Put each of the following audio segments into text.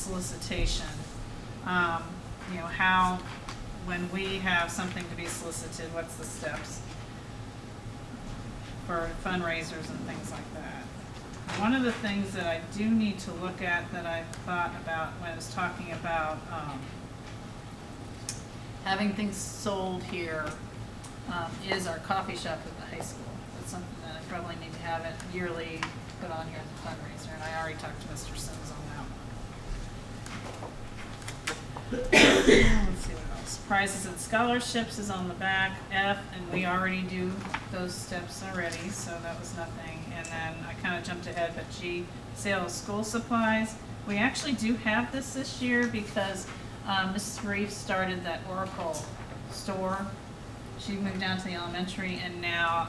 solicitation. You know, when we have something to be solicited, what's the steps for fundraisers and things like that. One of the things that I do need to look at that I thought about when I was talking about having things sold here is our coffee shop at the high school. That's something that I probably need to have it yearly put on here as a fundraiser, and I already talked to Mr. Sims on that one. Let's see what else. Prizes and scholarships is on the back. F, and we already do those steps already, so that was nothing. And then I kind of jumped ahead, but G, sale of school supplies. We actually do have this year because Mrs. Reeve started that Oracle store. She moved down to the elementary, and now,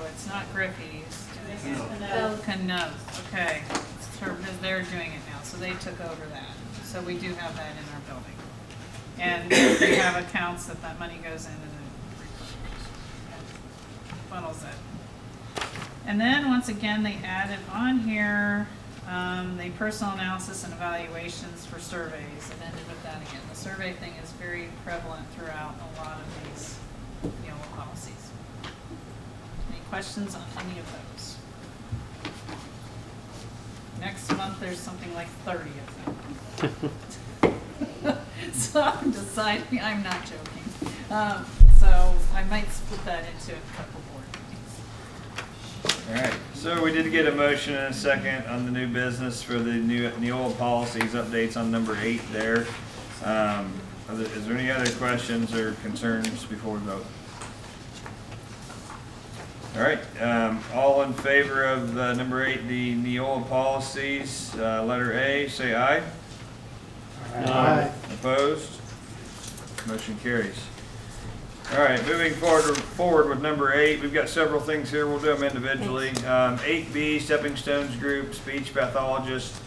it's not Griffey's. Canoe. Okay, they're doing it now, so they took over that. So we do have that in our building. And we have accounts that money goes in and then funnels it. And then once again, they added on here the personal analysis and evaluations for surveys. It ended with that again. The survey thing is very prevalent throughout a lot of these Neola policies. Any questions on any of those? Next month there's something like 30 of them. So I'm deciding, I'm not joking. So I might split that into a couple board meetings. All right, so we did get a motion and a second on the new business for the new Neola policies updates on number 8 there. Is there any other questions or concerns before we vote? All right, all in favor of number 8, the Neola policies, letter A, say aye. Aye. Opposed? Motion carries. All right, moving forward with number 8, we've got several things here. We'll do them individually. 8B, Stepping Stones Group, speech pathologist,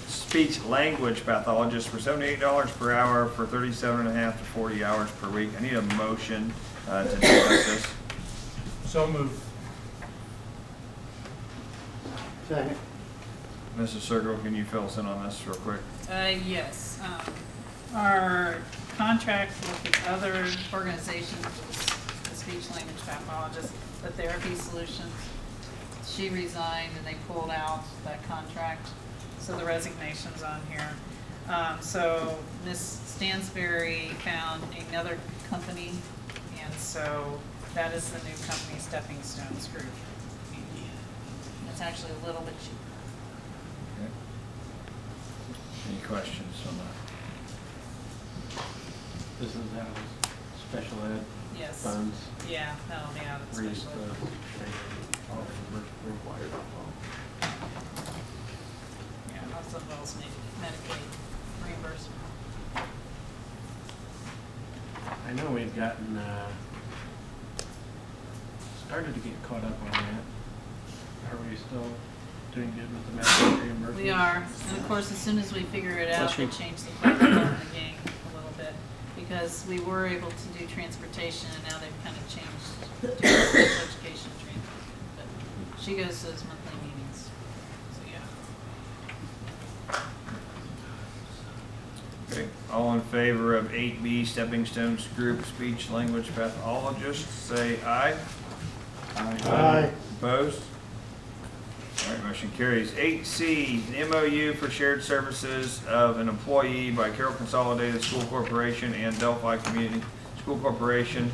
speech language pathologist for $78 per hour for 37.5 to 40 hours per week. I need a motion to discuss this. So moved. Second. Mrs. Circle, can you fill us in on this real quick? Yes. Our contract with the other organization, the speech language pathologist, the Therapy Solutions, she resigned and they pulled out that contract. So the resignation's on here. So Ms. Stansberry found another company, and so that is the new company, Stepping Stones Group. It's actually a little bit cheaper. Okay. Any questions on that? This is out of special ed Yes. funds. Yeah, that'll be out of the Reads special ed. all required. Yeah, lots of those Medicaid reimbursement. I know we've gotten, started to get caught up on that. Are we still doing good with the Medicaid reimbursement? We are, and of course, as soon as we figure it out, Bless we you. change the protocol in the game a little bit, because we were able to do transportation, and now they've kind of changed to special education transport. But she goes to those monthly meetings, so yeah. Okay, all in favor of 8B, Stepping Stones Group, speech language pathologist, say aye. Aye. Opposed? All right, motion carries. 8C, the MOU for shared services of an employee by Carroll Consolidated School Corporation and Delphi Community School Corporation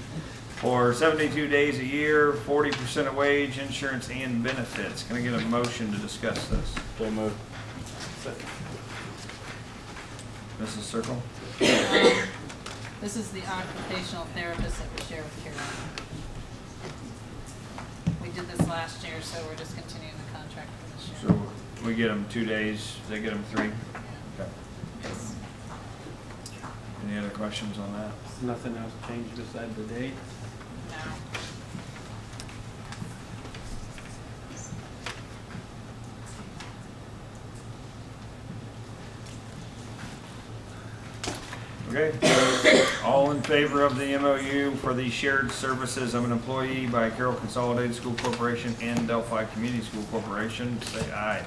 for 72 days a year, 40% of wage, insurance, and benefits. Can I get a motion to discuss this? So moved. Mrs. Circle? This is the occupational therapist that we share with Carolina. We did this last year, so we're just continuing the contract for this year. So we get them 2 days, they get them 3? Okay. Yes. Any other questions on that? Nothing else changed besides the date? No. Okay, so all in favor of the MOU for the shared services of an employee by Carroll Consolidated School Corporation and Delphi Community School Corporation, say aye.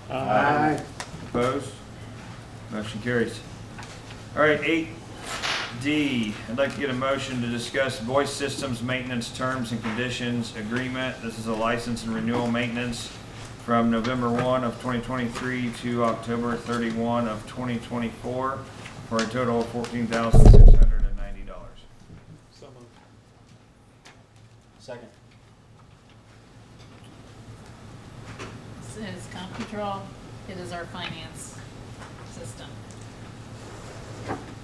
Aye. Opposed? Motion carries. All right, 8D, I'd like to get a motion to discuss voice systems maintenance terms and conditions agreement. This is a license and renewal maintenance from November 1 of 2023 to October 31 of 2024 for a total of $14,690. So moved. Second. This is comp control. It is our finance system.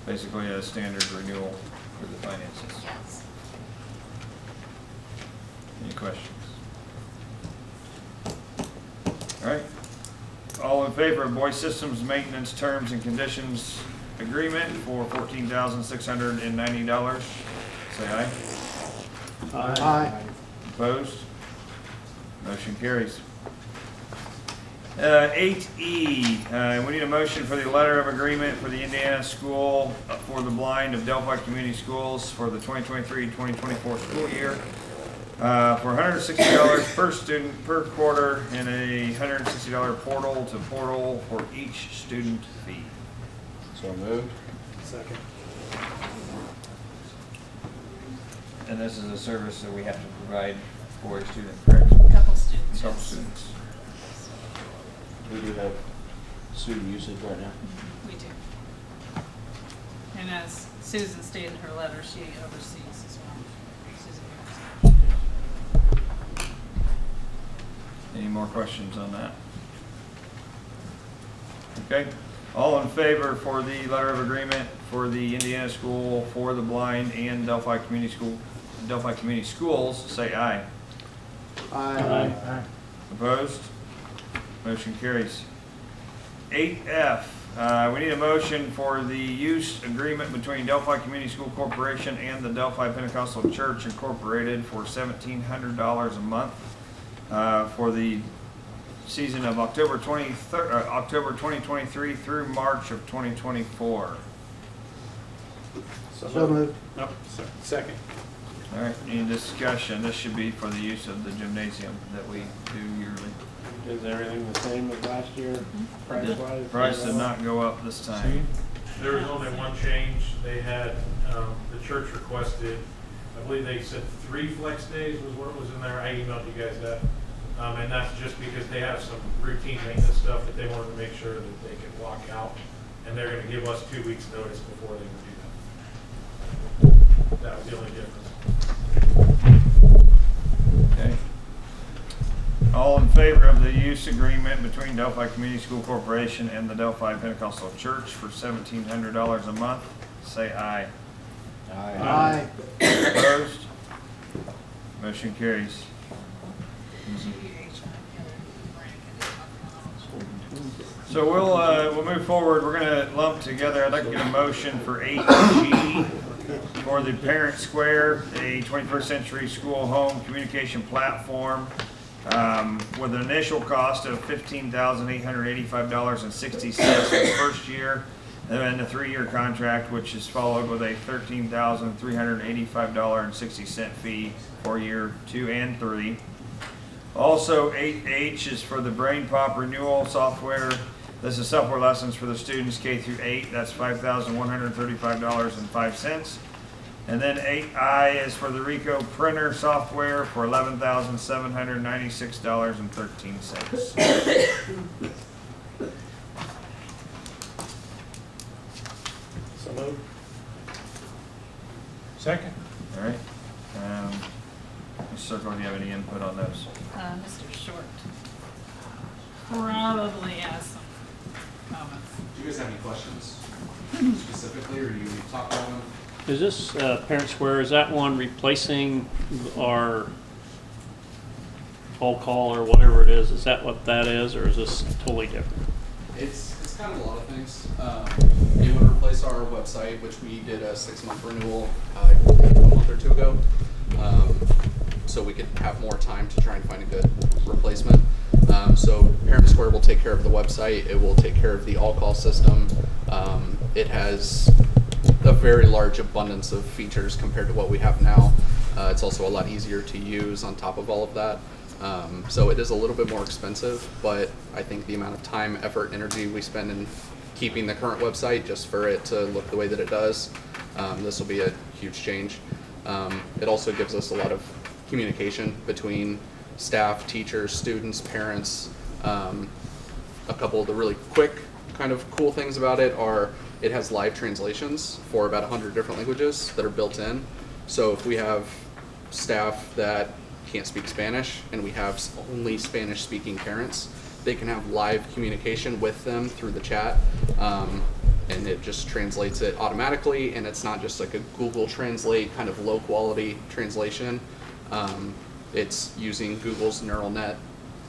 Basically a standard renewal for the finances. Yes. Any questions? All right. All in favor of voice systems maintenance terms and conditions agreement for $14,690, say aye. Aye. Opposed? Motion carries. 8E, we need a motion for the letter of agreement for the Indiana School for the Blind of Delphi Community Schools for the 2023-2024 school year for $160 per student per quarter and a $160 portal to portal for each student fee. So moved. Second. And this is a service that we have to provide for a student, correct? Couple students. Some yes. students. We do have student usage right now. We do. And as Susan stated in her letter, she oversees as well. Susan oversees. Any more questions on that? Okay, all in favor for the letter of agreement for the Indiana School for the Blind and Delphi Community Schools, say aye. Aye. Opposed? Motion carries. 8F, we need a motion for the use agreement between Delphi Community School Corporation and the Delphi Pentecostal Church Incorporated for $1,700 a month for the season of October 2023 through March of 2024. So moved. Nope. Second. All right, any discussion? This should be for the use of the gymnasium that we do yearly. Is everything the same as last year, price-wise? Price did not go up this time. There was only one change. They had, the church requested, I believe they said 3 flex days was what was in there. I emailed you guys that. And that's just because they have some routine maintenance stuff that they wanted to make sure that they could walk out. And they're gonna give us 2 weeks notice before they would do that. That was the only difference. Okay. All in favor of the use agreement between Delphi Community School Corporation and the Delphi Pentecostal Church for $1,700 a month, say aye. Aye. Opposed? Motion carries. So we'll move forward. We're gonna lump together. I'd like to get a motion for 8G for the Parent Square, a 21st century school home communication platform with an initial cost of $15,885.60 for the first year, and then a 3-year contract, which is followed with a $13,385.60 fee for year 2 and 3. Also, 8H is for the Brain Pop renewal software. This is software lessons for the students K through 8. That's $5,135.05. And then 8I is for the Rico printer software for $11,796.13. So moved. Second. All right. Ms. Circle, do you have any input on those? Mr. Short probably has some comments. Do you guys have any questions specifically, or do you talk about them? Is this Parent Square, is that one replacing our all call or whatever it is? Is that what that is, or is this totally different? It's kind of a lot of things. It would replace our website, which we did a 6-month renewal I think a month or 2 ago. So we could have more time to try and find a good replacement. So Parent Square will take care of the website. It will take care of the all-call system. It has a very large abundance of features compared to what we have now. It's also a lot easier to use on top of all of that. So it is a little bit more expensive, but I think the amount of time, effort, energy we spend in keeping the current website just for it to look the way that it does, this will be a huge change. It also gives us a lot of communication between staff, teachers, students, parents. A couple of the really quick kind of cool things about it are it has live translations for about 100 different languages that are built in. So if we have staff that can't speak Spanish and we have only Spanish speaking parents, they can have live communication with them through the chat. And it just translates it automatically, and it's not just like a Google Translate kind of low quality translation. It's using Google's neural net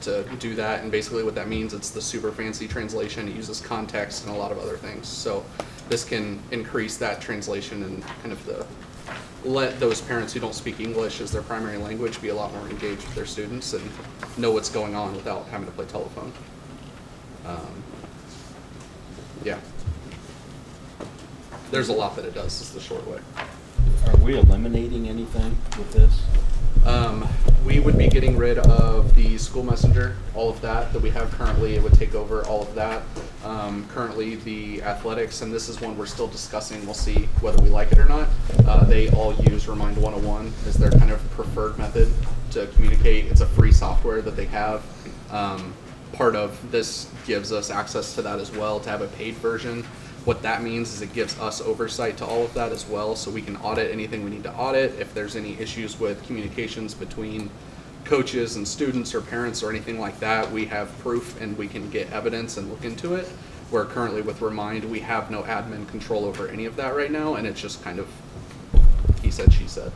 to do that, and basically what that means, it's the super fancy translation. It uses context and a lot of other things. So this can increase that translation and kind of let those parents who don't speak English as their primary language be a lot more engaged with their students and know what's going on without having to play telephone. Yeah. There's a lot that it does, is the short way. Are we eliminating anything with this? We would be getting rid of the school messenger, all of that we have currently. It would take over all of that. Currently the athletics, and this is one we're still discussing, we'll see whether we like it or not. They all use Remind 101 as their kind of preferred method to communicate. It's a free software that they have. Part of this gives us access to that as well, to have a paid version. What that means is it gives us oversight to all of that as well, so we can audit anything we need to audit. If there's any issues with communications between coaches and students or parents or anything like that, we have proof and we can get evidence and look into it. Where currently with Remind, we have no admin control over any of that right now, and it's just kind of he said, she said.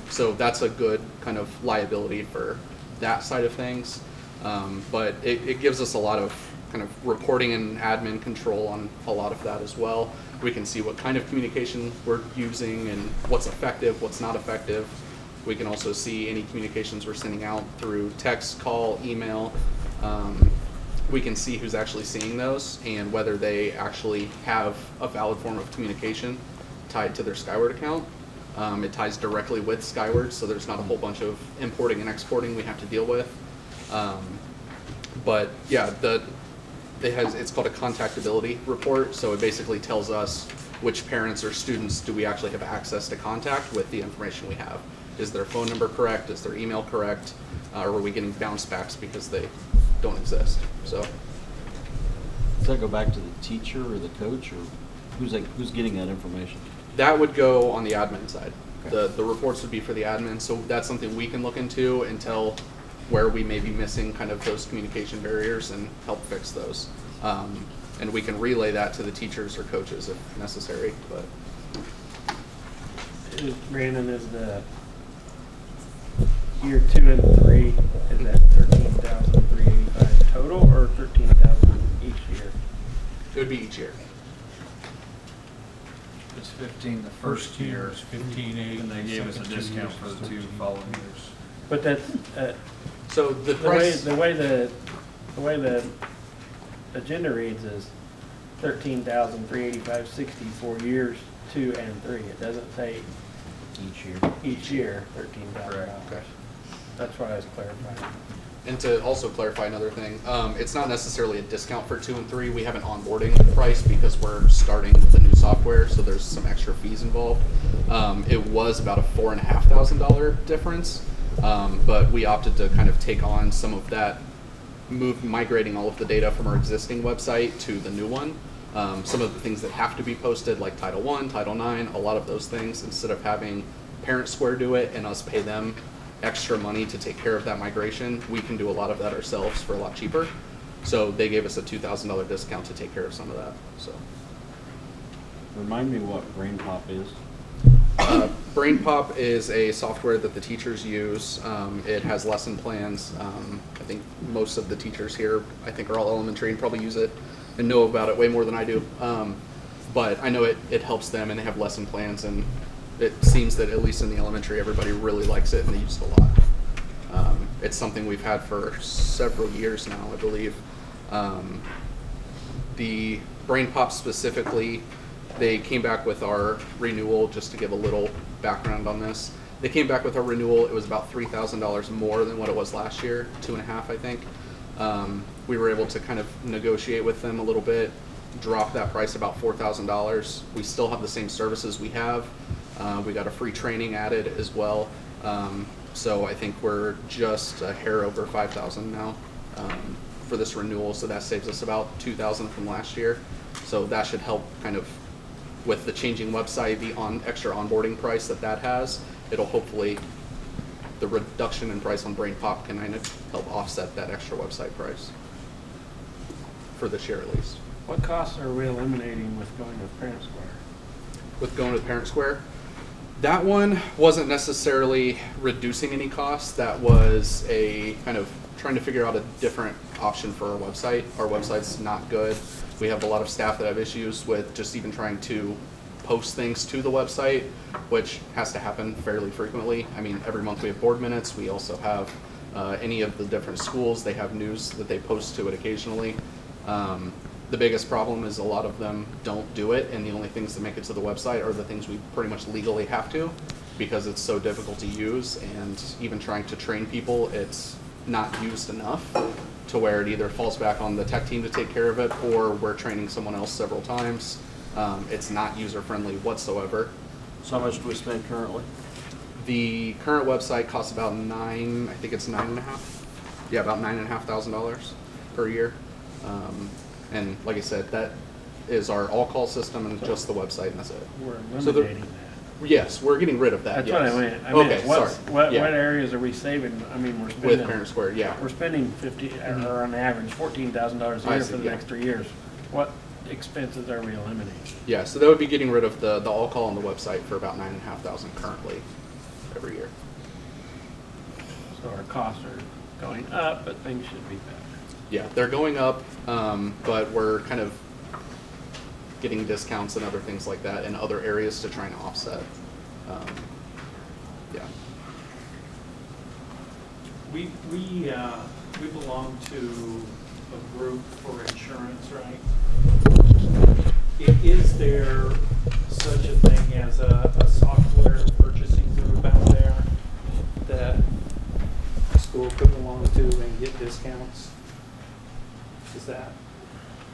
So that's a good kind of liability for that side of things. But it gives us a lot of kind of reporting and admin control on a lot of that as well. We can see what kind of communication we're using and what's effective, what's not effective. We can also see any communications we're sending out through text, call, email. We can see who's actually seeing those and whether they actually have a valid form of communication tied to their Skyward account. It ties directly with Skyward, so there's not a whole bunch of importing and exporting we have to deal with. But yeah, it's called a contactability report, so it basically tells us which parents or students do we actually have access to contact with the information we have. Is their phone number correct? Is their email correct? Or are we getting bounce backs because they don't exist? So Does that go back to the teacher or the coach, or who's getting that information? that would go on the admin side. Okay. The reports would be for the admin, so that's something we can look into and tell where we may be missing kind of those communication barriers and help fix those. And we can relay that to the teachers or coaches if necessary, but Brandon, is the year 2 and 3, is that 13,385 total or 13,000 each year? it would be each year. It's 15 the first year, is 15.8. and they gave us a discount for the 2 following years. But that's, So the the way, price, the way the agenda reads is 13,385.60 for years 2 and 3. It doesn't say each year $13,000. Okay. That's why I was clarifying. and to also clarify another thing, it's not necessarily a discount for 2 and 3. We have an onboarding price because we're starting with the new software, so there's some extra fees involved. It was about a $4,500 difference, but we opted to kind of take on some of that, migrating all of the data from our existing website to the new one. Some of the things that have to be posted, like Title I, Title IX, a lot of those things, instead of having Parent Square do it and us pay them extra money to take care of that migration, we can do a lot of that ourselves for a lot cheaper. So they gave us a $2,000 discount to take care of some of that. So Remind me what BrainPop is. BrainPop is a software that the teachers use. It has lesson plans. I think most of the teachers here, I think, are all elementary and probably use it and know about it way more than I do. But I know it helps them, and they have lesson plans, and it seems that at least in the elementary, everybody really likes it and they use it a lot. It's something we've had for several years now, I believe. The BrainPop specifically, they came back with our renewal, just to give a little background on this. They came back with a renewal. It was about $3,000 more than what it was last year, 2.5, I think. We were able to kind of negotiate with them a little bit, drop that price about $4,000. We still have the same services we have. We got a free training added as well. So I think we're just a hair over 5,000 now for this renewal. So that saves us about 2,000 from last year. So that should help kind of with the changing website, the extra onboarding price that has. It'll hopefully, the reduction in price on Brain Pop can kind of help offset that extra website price for this year at least. What costs are we eliminating with going with Parent Square? With going to Parent Square, that one wasn't necessarily reducing any costs. That was a kind of trying to figure out a different option for our website. Our website's not good. We have a lot of staff that have issues with just even trying to post things to the website, which has to happen fairly frequently. I mean, every month we have board minutes. We also have any of the different schools, they have news that they post to it occasionally. The biggest problem is a lot of them don't do it, and the only things that make it to the website are the things we pretty much legally have to, because it's so difficult to use, and even trying to train people, it's not used enough to where it either falls back on the tech team to take care of it, or we're training someone else several times. It's not user-friendly whatsoever. So how much do we spend currently? The current website costs about I think it's $9,500. Yeah, about $9,500 per year. And like I said, that is our all-call system and just the website, and that's it. We're So eliminating that. Yes, we're getting rid of that. That's yes. what I meant. Okay, sorry. What Yeah. areas are we saving? I mean, we're With spending. Parent Square, yeah. We're spending 50, or on average, $14,000 a I year see, for the yeah. next 3 years. What expenses are we eliminating? Yeah, so that would be getting rid of the all-call on the website for about $9,500 currently every year. So our costs are going up, but things should be better. Yeah, they're going up, but we're kind of getting discounts and other things like that in other areas to try and offset. Yeah. We belong to a group for insurance, right? Is there such a thing as a software purchasing group out there that the school could belong to and get discounts? Is that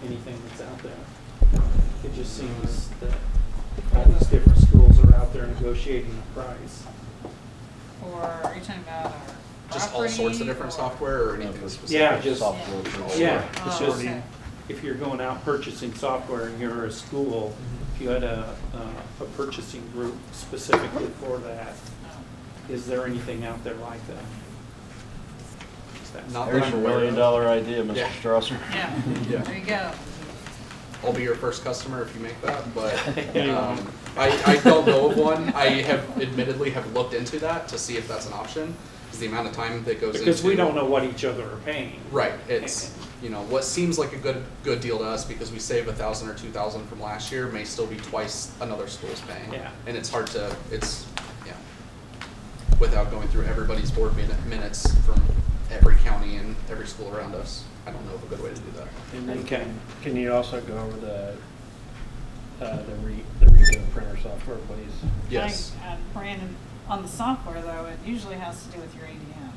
anything that's out there? It just seems that all these different schools are out there negotiating a price. Or are you talking about our Just all sorts of different software or anything specific? Yeah, just, Software. yeah, Oh, it's just, okay. if you're going out purchasing software and you're a school, if you had a purchasing group specifically for that, is there anything out there like that? Is that- Not that There's I'm your aware of. $1 million idea, Mr. Yeah. Strasser. Yeah, Yeah. there you go. I'll be your first customer if you make that, but I don't know of one. I admittedly have looked into that to see if that's an option, because the amount of time that goes into. Because we don't know what each other are paying. Right, it's, what seems like a good deal to us because we save $1,000 or $2,000 from last year may still be twice another school's paying. Yeah. And it's hard to, without going through everybody's board minutes from every county and every school around us. I don't know of a good way to do that. And then Okay. can you also go over the Rico printer software, please? Yes. Brandon, on the software though, it usually has to do with your ADM.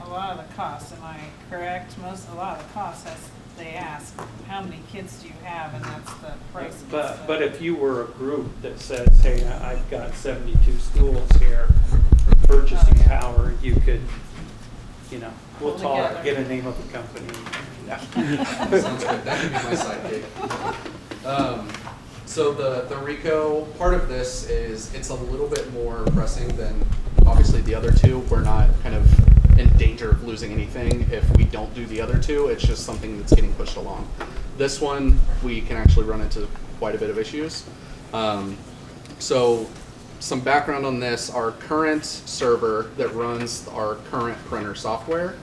A lot of the costs, am I correct? A lot of the costs, they ask, how many kids do you have, and that's the price. But if you were a group that says, hey, I've got 72 schools here, purchasing power, you could, we'll Pull talk, together. get a name of a company. Sounds good. That could be my side gig. So the RICO, part of this is it's a little bit more pressing than obviously the other two. We're not kind of in danger of losing anything if we don't do the other two. It's just something that's getting pushed along. This one, we can actually run into quite a bit of issues. So some background on this, our current server that runs our current printer software,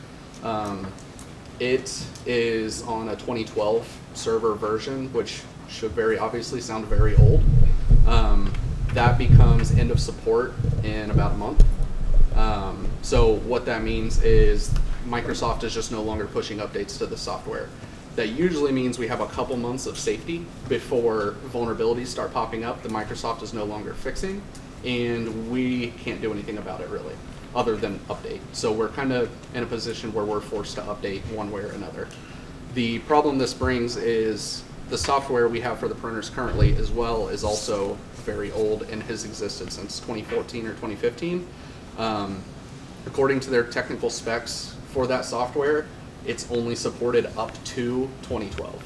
it is on a 2012 server version, which should very obviously sound very old. That becomes end of support in about a month. So what that means is Microsoft is just no longer pushing updates to the software. That usually means we have a couple months of safety before vulnerabilities start popping up that Microsoft is no longer fixing. and we can't do anything about it really, other than update. So we're kind of in a position where we're forced to update one way or another. The problem this brings is the software we have for the printers currently as well is also very old and has existed since 2014 or 2015. According to their technical specs for that software, it's only supported up to 2012.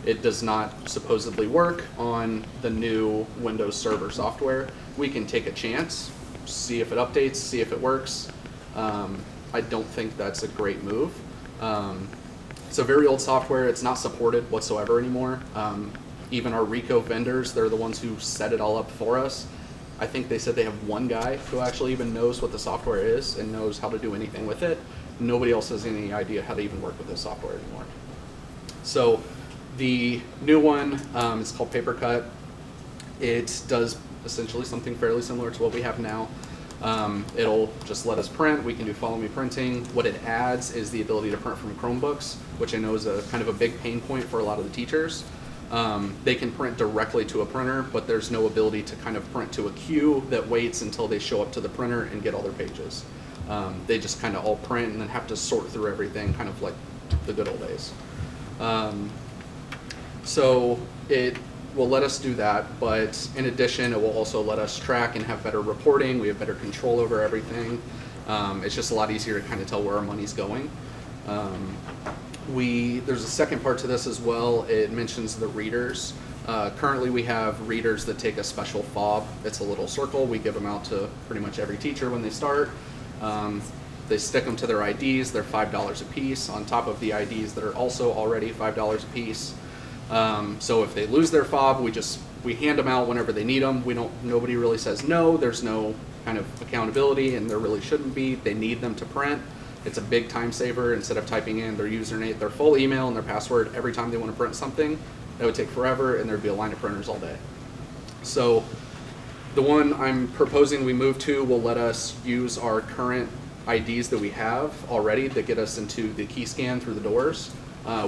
It does not supposedly work on the new Windows Server software. We can take a chance, see if it updates, see if it works. I don't think that's a great move. It's a very old software. It's not supported whatsoever anymore. Even our Rico vendors, they're the ones who set it all up for us. I think they said they have one guy who actually even knows what the software is and knows how to do anything with it. Nobody else has any idea how to even work with this software anymore. So the new one is called PaperCut. It does essentially something fairly similar to what we have now. It'll just let us print. We can do follow me printing. What it adds is the ability to print from Chromebooks, which I know is a kind of a big pain point for a lot of the teachers. They can print directly to a printer, but there's no ability to kind of print to a queue that waits until they show up to the printer and get all their pages. They just kind of all print and then have to sort through everything, kind of like the good old days. So it will let us do that, but in addition, it will also let us track and have better reporting. We have better control over everything. It's just a lot easier to kind of tell where our money's going. There's a second part to this as well. It mentions the readers. Currently we have readers that take a special fob. It's a little circle. We give them out to pretty much every teacher when they start. They stick them to their IDs. They're $5 a piece on top of the IDs that are also already $5 a piece. So if they lose their fob, we hand them out whenever they need them. Nobody really says no. There's no kind of accountability, and there really shouldn't be. They need them to print. It's a big time saver. Instead of typing in their username, their full email and their password every time they want to print something, that would take forever, and there'd be a line of printers all day. So the one I'm proposing we move to will let us use our current IDs that we have already that get us into the key scan through the doors.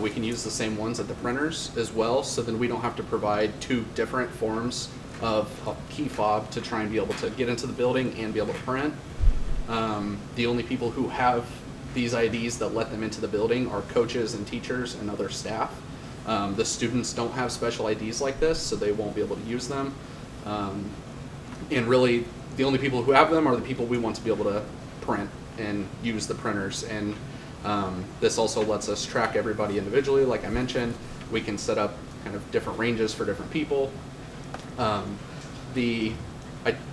We can use the same ones at the printers as well, so then we don't have to provide two different forms of a key fob to try and be able to get into the building and be able to print. The only people who have these IDs that let them into the building are coaches and teachers and other staff. The students don't have special IDs like this, so they won't be able to use them. And really, the only people who have them are the people we want to be able to print and use the printers. And this also lets us track everybody individually. Like I mentioned, we can set up kind of different ranges for different people. I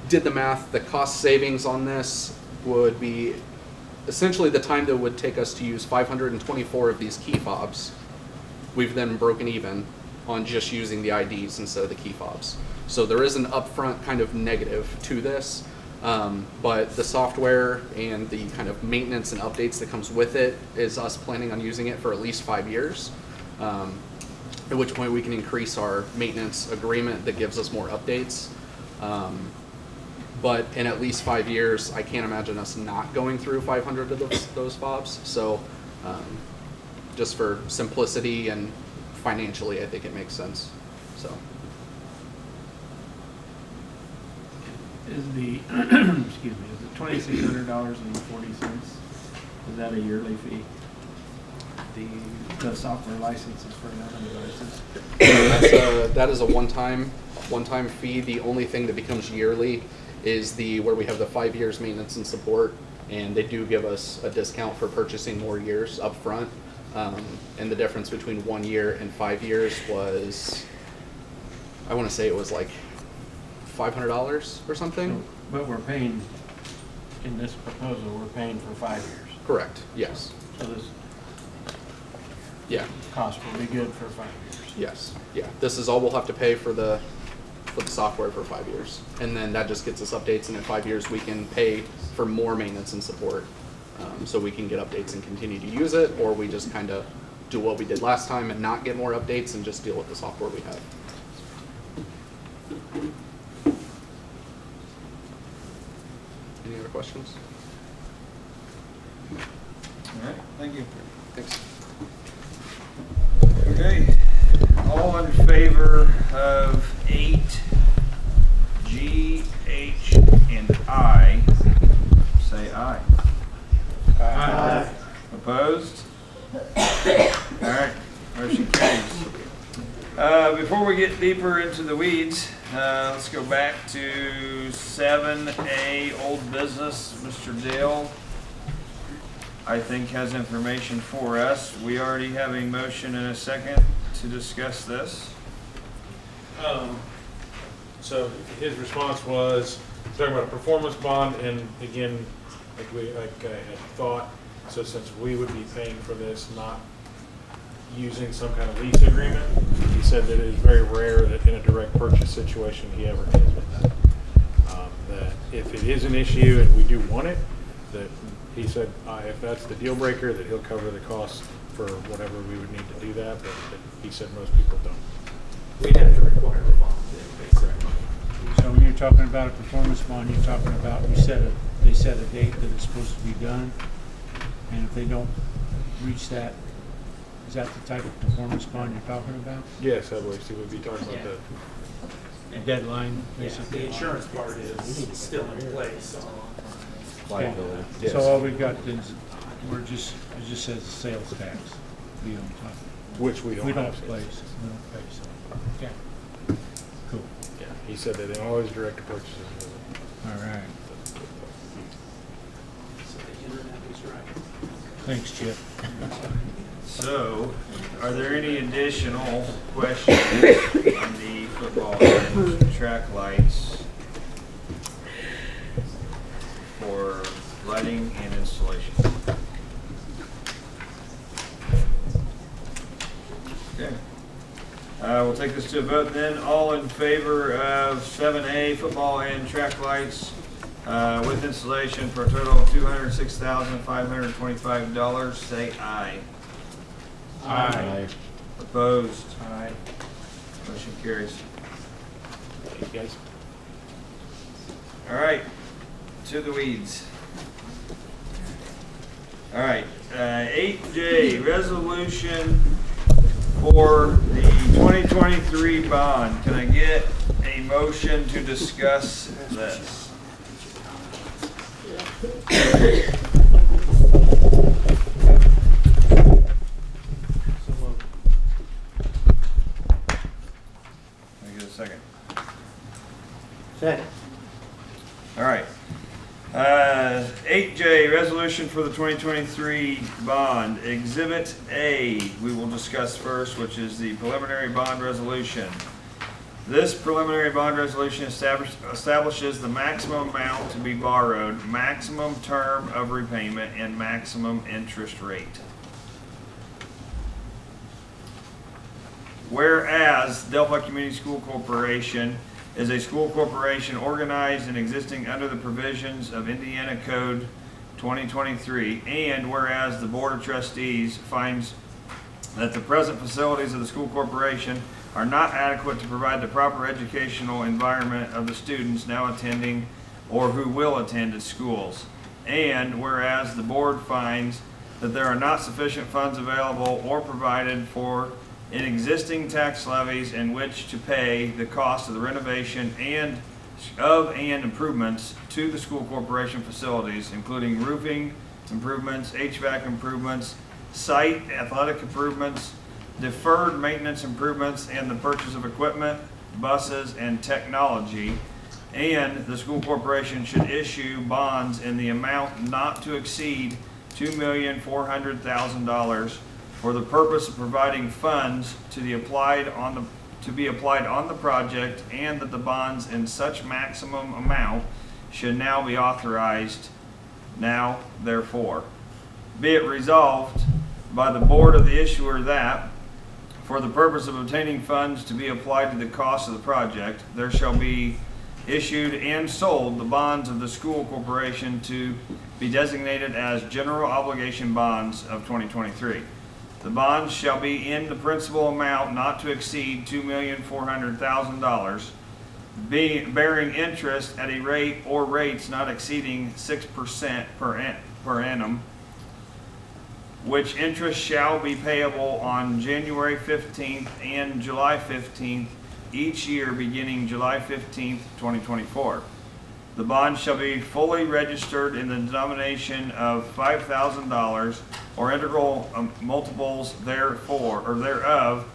did the math. The cost savings on this would be essentially the time that it would take us to use 524 of these key fobs. We've then broken even on just using the IDs instead of the key fobs. So there is an upfront kind of negative to this, but the software and the kind of maintenance and updates that comes with it is us planning on using it for at least 5 years, at which point we can increase our maintenance agreement that gives us more updates. But in at least 5 years, I can't imagine us not going through 500 of those fobs. So just for simplicity and financially, I think it makes sense. So. Is the, excuse me, is it $2,600.40? Is that a yearly fee? The software licenses for another devices? That is a one-time fee. The only thing that becomes yearly is where we have the 5 years maintenance and support, and they do give us a discount for purchasing more years up front. And the difference between 1 year and 5 years was, I want to say it was like $500 or something. But we're paying, in this proposal, we're paying for 5 years. Correct, yes. So this Yeah, cost will be good for 5 years. yes, yeah. This is all we'll have to pay for the software for 5 years. And then that just gets us updates, and in 5 years we can pay for more maintenance and support. So we can get updates and continue to use it, or we just kind of do what we did last time and not get more updates and just deal with the software we have. Any other questions? All right, thank you. Thanks. Okay, all in favor of 8G, H, and I, say aye. Aye. Opposed? Alright, motion carries. Before we get deeper into the weeds, let's go back to 7A, old business. Mr. Dale, I think, has information for us. We already have a motion and a second to discuss this. So his response was talking about a performance bond, and again, like I had thought, so since we would be paying for this, not using some kind of lease agreement, he said that it is very rare that in a direct purchase situation he ever deals with that. That if it is an issue and we do want it, that he said if that's the deal breaker, that he'll cover the cost for whatever we would need to do that, but he said most people don't. We'd have to require a bond then, basically. So when you're talking about a performance bond, you're talking about, they set a date that it's supposed to be done, and if they don't reach that, is that the type of performance bond you're talking about? Yes, I believe he would be talking about that. A deadline, Yeah, basically? the insurance part is still in place, so. Liability. Yes. So all we've got is, it just says sales tax. We don't talk. Which we don't We don't have. place, we don't pay, so, okay. Cool, Yeah, he said that in all his direct purchases. all right. So the internet is right. Thanks, Chip. So, are there any additional questions on the football and track lights for lighting and installation? Okay. We'll take this to a vote then. All in favor of 7A, football and track lights with installation for a total of $206,525, say aye. Aye. Opposed? Aye. Motion carries. Thank you, guys. All right, to the weeds. All right, 8J, resolution for the 2023 bond. Can I get a motion to discuss this? Can I get a second? Second. All right. 8J, resolution for the 2023 bond. Exhibit A, we will discuss first, which is the preliminary bond resolution. This preliminary bond resolution establishes the maximum amount to be borrowed, maximum term of repayment, and maximum interest rate. Whereas Delphi Community School Corporation is a school corporation organized and existing under the provisions of Indiana Code 2023, and whereas the Board of Trustees finds that the present facilities of the school corporation are not adequate to provide the proper educational environment of the students now attending or who will attend its schools, and whereas the board finds that there are not sufficient funds available or provided for in existing tax levies in which to pay the cost of the renovation and improvements to the school corporation facilities, including roofing improvements, HVAC improvements, site athletic improvements, deferred maintenance improvements, and the purchase of equipment, buses, and technology. And the school corporation should issue bonds in the amount not to exceed $2,400,000 for the purpose of providing funds to be applied on the project, and that the bonds in such maximum amount should now be authorized. Now, therefore, be it resolved by the board of the issuer that, for the purpose of obtaining funds to be applied to the cost of the project, there shall be issued and sold the bonds of the school corporation to be designated as general obligation bonds of 2023. The bonds shall be in the principal amount not to exceed $2,400,000, bearing interest at a rate or rates not exceeding 6% per annum, which interest shall be payable on January 15th and July 15th each year beginning July 15th, 2024. The bond shall be fully registered in the denomination of $5,000 or integral multiples thereof,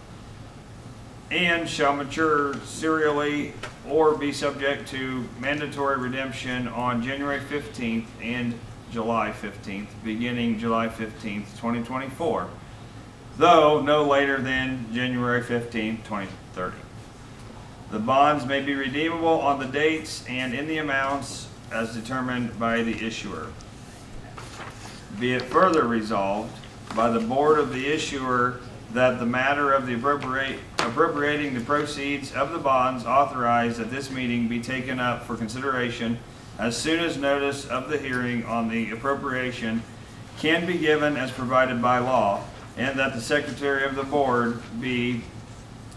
and shall mature serially or be subject to mandatory redemption on January 15th and July 15th, beginning July 15th, 2024, though no later than January 15th, 2030. The bonds may be redeemable on the dates and in the amounts as determined by the issuer. Be it further resolved by the board of the issuer that the matter of the appropriating the proceeds of the bonds authorized at this meeting be taken up for consideration as soon as notice of the hearing on the appropriation can be given as provided by law, and that the secretary of the board be,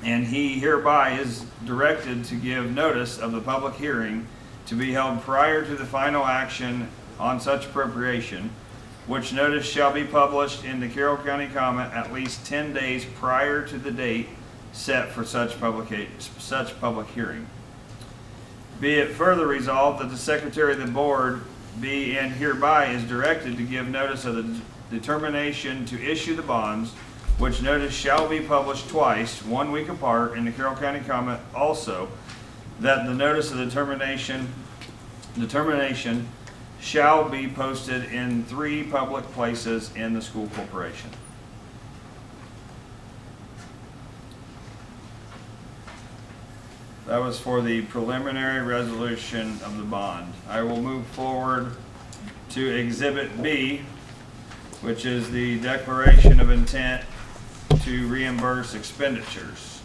and he hereby is directed to give notice of the public hearing to be held prior to the final action on such appropriation, which notice shall be published in the Carroll County Comment at least 10 days prior to the date set for such public hearing. Be it further resolved that the secretary of the board be and hereby is directed to give notice of the determination to issue the bonds, which notice shall be published twice, 1 week apart, in the Carroll County Comment also, that the notice of determination shall be posted in 3 public places in the school corporation. That was for the preliminary resolution of the bond. I will move forward to Exhibit B, which is the declaration of intent to reimburse expenditures.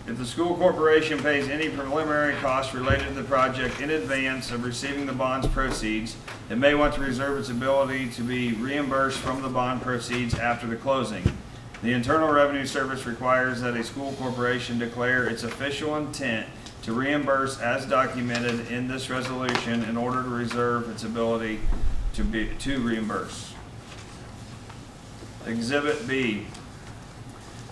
If the school corporation pays any preliminary costs related to the project in advance of receiving the bond's proceeds, it may want to reserve its ability to be reimbursed from the bond proceeds after the closing. The Internal Revenue Service requires that a school corporation declare its official intent to reimburse as documented in this resolution in order to reserve its ability to reimburse. Exhibit B.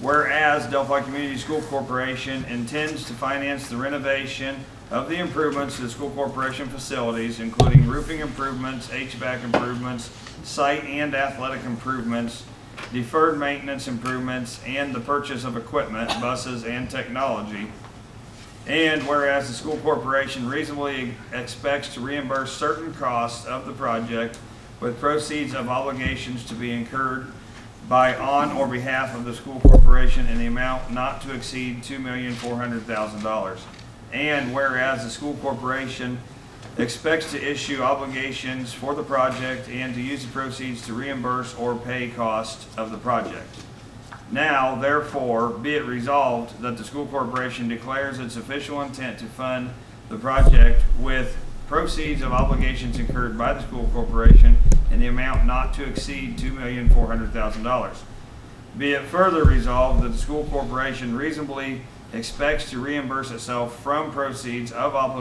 Whereas Delphi Community School Corporation intends to finance the renovation of the improvements to the school corporation facilities, including roofing improvements, HVAC improvements, site and athletic improvements, deferred maintenance improvements, and the purchase of equipment, buses, and technology. And whereas the school corporation reasonably expects to reimburse certain costs of the project with proceeds of obligations to be incurred by on or behalf of the school corporation in the amount not to exceed $2,400,000. And whereas the school corporation expects to issue obligations for the project and to use the proceeds to reimburse or pay costs of the project. Now, therefore, be it resolved that the school corporation declares its official intent to fund the project with proceeds of obligations incurred by the school corporation in the amount not to exceed $2,400,000. Be it further resolved that the school corporation reasonably expects to reimburse itself from proceeds of obligations